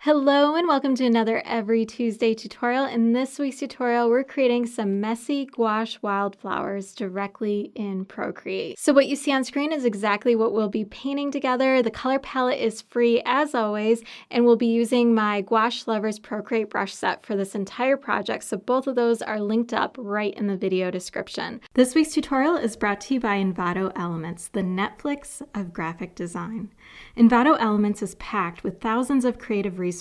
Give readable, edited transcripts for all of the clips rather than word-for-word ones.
Hello and welcome to another Every Tuesday tutorial. In this week's tutorial, we're creating some messy gouache wildflowers directly in Procreate. So what you see on screen is exactly what we'll be painting together. The color palette is free as always, and we'll be using my Gouache Lovers Procreate brush set for this entire project. So both of those are linked up right in the video description. This week's tutorial is brought to you by Envato Elements, the Netflix of graphic design. Envato Elements is packed with thousands of creative resources,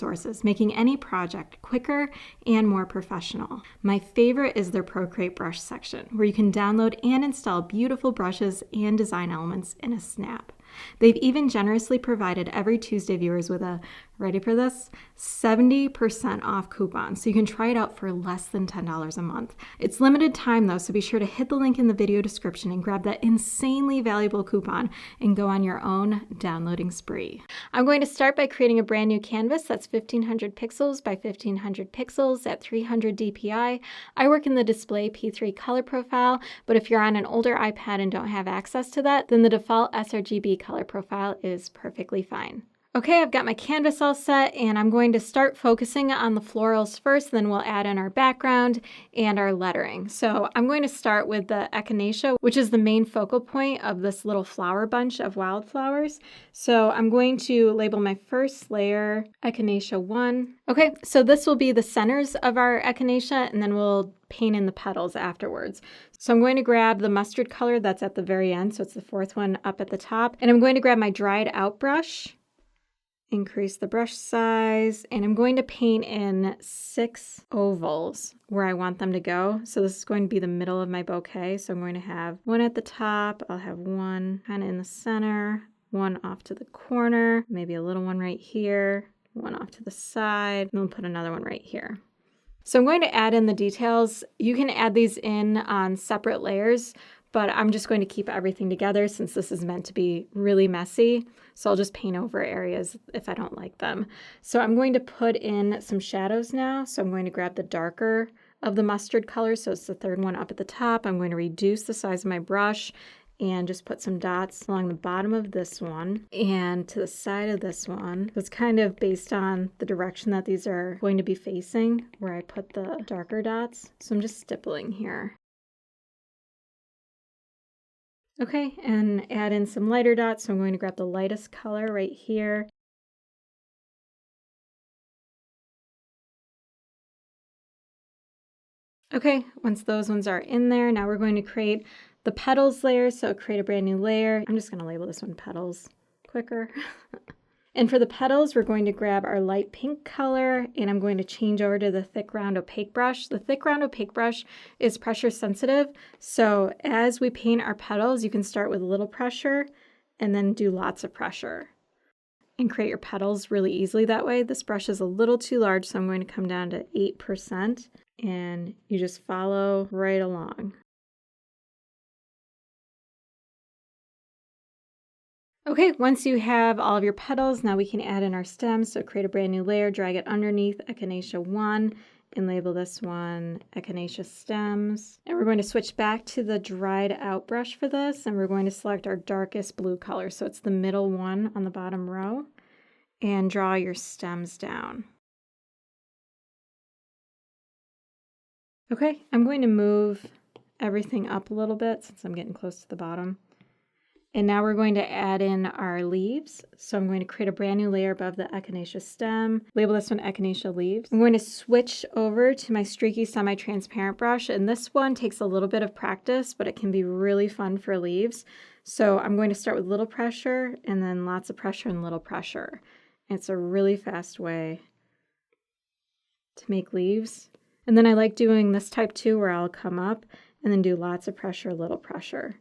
making any project quicker and more professional. My favorite is their Procreate brush section, where you can download and install beautiful brushes and design elements in a snap. They've even generously provided Every Tuesday viewers with a, ready for this, 70% off coupon, so you can try it out for less than $10 a month. It's limited time though, so be sure to hit the link in the video description and grab that insanely valuable coupon and go on your own downloading spree. I'm going to start by creating a brand new canvas that's 1500 pixels by 1500 pixels at 300 dpi. I work in the display P3 color profile, but if you're on an older iPad and don't have access to that, then the default sRGB color profile is perfectly fine. Okay, I've got my canvas all set and I'm going to start focusing on the florals first, then we'll add in our background and our lettering. So I'm going to start with the echinacea, which is the main focal point of this little flower bunch of wildflowers. So I'm going to label my first layer Echinacea 1. Okay, so this will be the centers of our echinacea and then we'll paint in the petals afterwards. So I'm going to grab the mustard color that's at the very end, so it's the fourth one up at the top, and I'm going to grab my dried out brush, increase the brush size, and I'm going to paint in 6 ovals where I want them to go. So this is going to be the middle of my bouquet. So I'm going to have one at the top, I'll have one kind of in the center, one off to the corner, maybe a little one right here, one off to the side, and then put another one right here. So I'm going to add in the details. You can add these in on separate layers, but I'm just going to keep everything together since this is meant to be really messy. So I'll just paint over areas if I don't like them. So I'm going to put in some shadows now. So I'm going to grab the darker of the mustard color. So it's the third one up at the top. I'm going to reduce the size of my brush and just put some dots along the bottom of this one and to the side of this one. It's kind of based on the direction that these are going to be facing where I put the darker dots. So I'm just stippling here. Okay, and add in some lighter dots. So I'm going to grab the lightest color right here. Okay, once those ones are in there, now we're going to create the petals layer. So create a brand new layer. I'm just going to label this one petals, quicker. And for the petals, we're going to grab our light pink color and I'm going to change over to the thick round opaque brush. The thick round opaque brush is pressure sensitive. So as we paint our petals, you can start with a little pressure and then do lots of pressure and create your petals really easily that way. This brush is a little too large, so I'm going to come down to 8% and you just follow right along. Okay, once you have all of your petals, now we can add in our stems. So create a brand new layer, drag it underneath Echinacea 1, and label this one Echinacea Stems. And we're going to switch back to the dried out brush for this, and we're going to select our darkest blue color. So it's the middle one on the bottom row, and draw your stems down. Okay, I'm going to move everything up a little bit since I'm getting close to the bottom. And now we're going to add in our leaves. So I'm going to create a brand new layer above the Echinacea stem. Label this one Echinacea Leaves. I'm going to switch over to my streaky semi-transparent brush. And this one takes a little bit of practice, but it can be really fun for leaves. So I'm going to start with little pressure and then lots of pressure and little pressure. And it's a really fast way to make leaves. And then I like doing this type too, where I'll come up and then do lots of pressure, little pressure.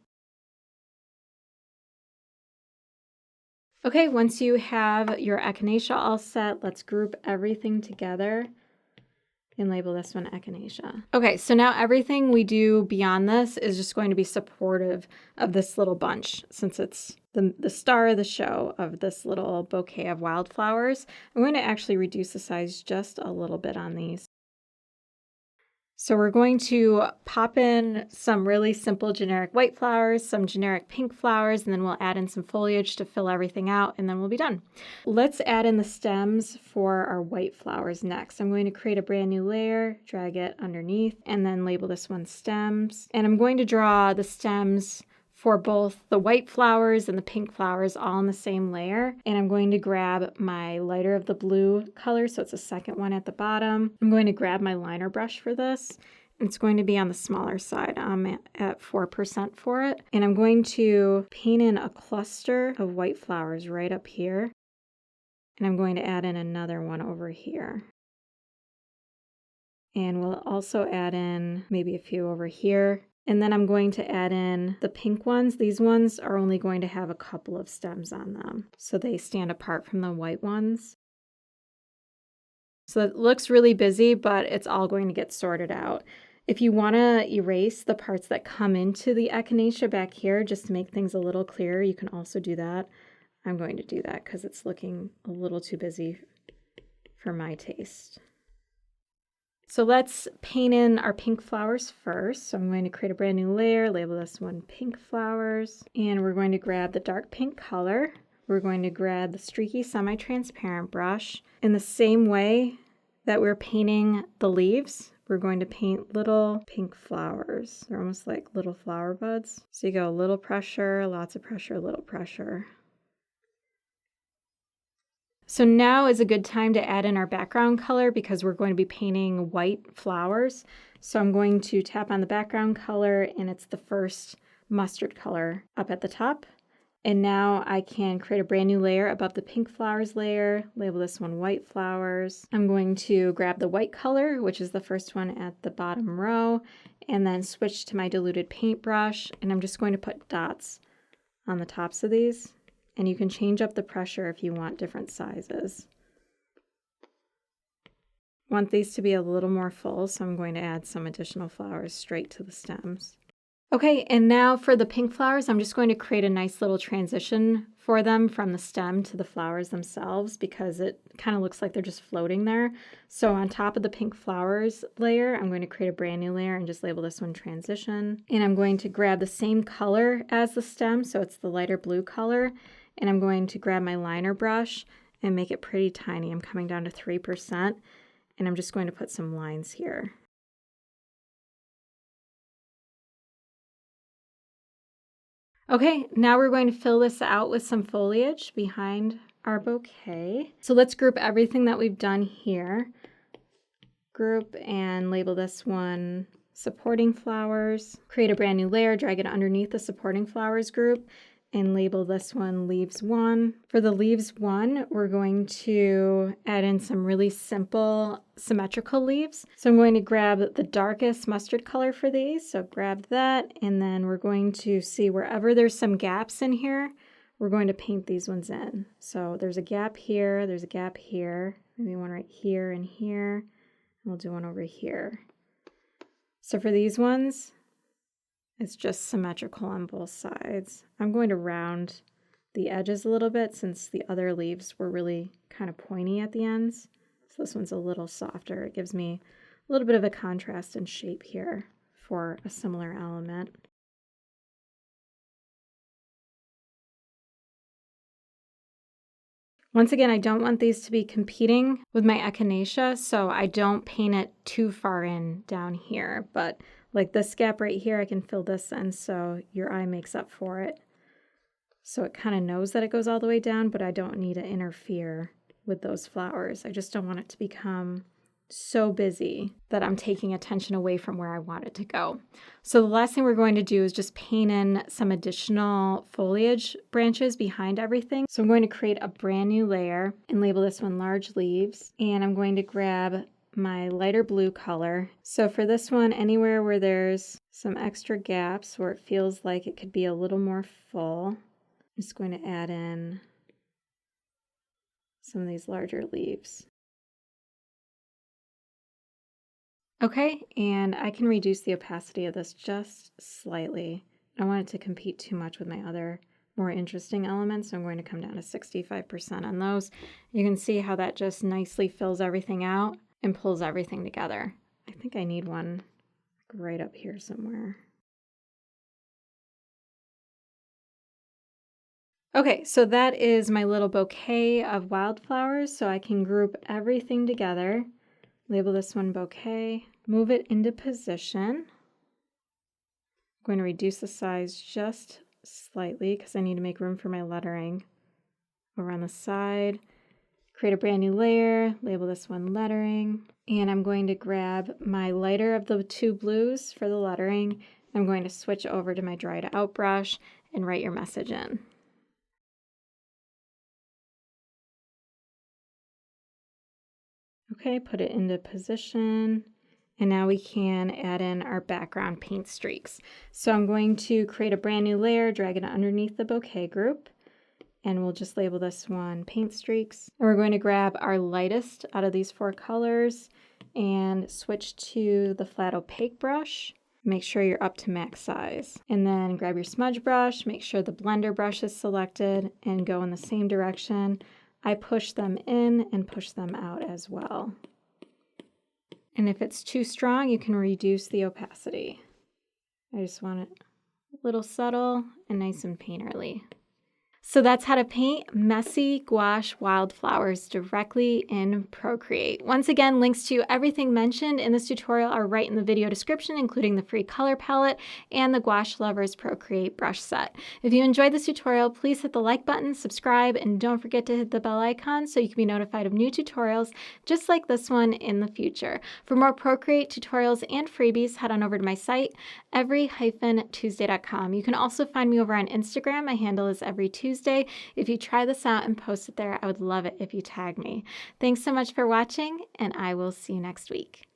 Okay, once you have your echinacea all set, let's group everything together and label this one Echinacea. Okay, so now everything we do beyond this is just going to be supportive of this little bunch since it's the star of the show of this little bouquet of wildflowers. I'm going to actually reduce the size just a little bit on these. So we're going to pop in some really simple generic white flowers, some generic pink flowers, and then we'll add in some foliage to fill everything out, and then we'll be done. Let's add in the stems for our white flowers next. I'm going to create a brand new layer, drag it underneath, and then label this one stems. And I'm going to draw the stems for both the white flowers and the pink flowers all in the same layer. And I'm going to grab my lighter of the blue color, so it's the second one at the bottom. I'm going to grab my liner brush for this. It's going to be on the smaller side. I'm at 4% for it. And I'm going to paint in a cluster of white flowers right up here. And I'm going to add in another one over here. And we'll also add in maybe a few over here. And then I'm going to add in the pink ones. These ones are only going to have a couple of stems on them, so they stand apart from the white ones. So it looks really busy, but it's all going to get sorted out. If you want to erase the parts that come into the echinacea back here, just to make things a little clearer, you can also do that. I'm going to do that because it's looking a little too busy for my taste. So let's paint in our pink flowers first. So I'm going to create a brand new layer, label this one pink flowers, and we're going to grab the dark pink color. We're going to grab the streaky semi-transparent brush. In the same way that we're painting the leaves, we're going to paint little pink flowers. They're almost like little flower buds. So you go a little pressure, lots of pressure, little pressure. So now is a good time to add in our background color because we're going to be painting white flowers. So I'm going to tap on the background color, and it's the first mustard color up at the top. And now I can create a brand new layer above the pink flowers layer, label this one white flowers. I'm going to grab the white color, which is the first one at the bottom row, and then switch to my diluted paintbrush, and I'm just going to put dots on the tops of these. And you can change up the pressure if you want different sizes. Want these to be a little more full, so I'm going to add some additional flowers straight to the stems. Okay, and now for the pink flowers, I'm just going to create a nice little transition for them from the stem to the flowers themselves because it kind of looks like they're just floating there. So on top of the pink flowers layer, I'm going to create a brand new layer and just label this one transition. And I'm going to grab the same color as the stem, so it's the lighter blue color. And I'm going to grab my liner brush and make it pretty tiny. I'm coming down to 3%, and I'm just going to put some lines here. Okay, now we're going to fill this out with some foliage behind our bouquet. So let's group everything that we've done here. Group and label this one supporting flowers. Create a brand new layer, drag it underneath the supporting flowers group, and label this one leaves 1. For the leaves 1, we're going to add in some really simple symmetrical leaves. So I'm going to grab the darkest mustard color for these. So grab that, and then we're going to see wherever there's some gaps in here, we're going to paint these ones in. So there's a gap here, there's a gap here, maybe one right here and here, and we'll do one over here. So for these ones, it's just symmetrical on both sides. I'm going to round the edges a little bit since the other leaves were really kind of pointy at the ends. So this one's a little softer. It gives me a little bit of a contrast in shape here for a similar element. Once again, I don't want these to be competing with my echinacea, so I don't paint it too far in down here, but like this gap right here, I can fill this in so your eye makes up for it. So it kind of knows that it goes all the way down, but I don't need to interfere with those flowers. I just don't want it to become so busy that I'm taking attention away from where I want it to go. So the last thing we're going to do is just paint in some additional foliage branches behind everything. So I'm going to create a brand new layer and label this one large leaves. And I'm going to grab my lighter blue color. So for this one, anywhere where there's some extra gaps where it feels like it could be a little more full, I'm just going to add in some of these larger leaves. Okay, and I can reduce the opacity of this just slightly. I don't want it to compete too much with my other more interesting elements, so I'm going to come down to 65% on those. You can see how that just nicely fills everything out and pulls everything together. I think I need one right up here somewhere. Okay, so that is my little bouquet of wildflowers, so I can group everything together. Label this one bouquet, move it into position. I'm going to reduce the size just slightly because I need to make room for my lettering. Over on the side, create a brand new layer, label this one lettering, and I'm going to grab my lighter of the two blues for the lettering. I'm going to switch over to my dried out brush and write your message in. Okay, put it into position, and now we can add in our background paint streaks. So I'm going to create a brand new layer, drag it underneath the bouquet group, and we'll just label this one paint streaks. And we're going to grab our lightest out of these 4 colors and switch to the flat opaque brush. Make sure you're up to max size. And then grab your smudge brush, make sure the blender brush is selected, and go in the same direction. I push them in and push them out as well. And if it's too strong, you can reduce the opacity. I just want it a little subtle and nice and painterly. So that's how to paint messy gouache wildflowers directly in Procreate. Once again, links to everything mentioned in this tutorial are right in the video description, including the free color palette and the Gouache Lovers Procreate brush set. If you enjoyed this tutorial, please hit the like button, subscribe, and don't forget to hit the bell icon so you can be notified of new tutorials just like this one in the future. For more Procreate tutorials and freebies, head on over to my site, every-tuesday.com. You can also find me over on Instagram. My handle is everytuesday. If you try this out and post it there, I would love it if you tag me. Thanks so much for watching, and I will see you next week.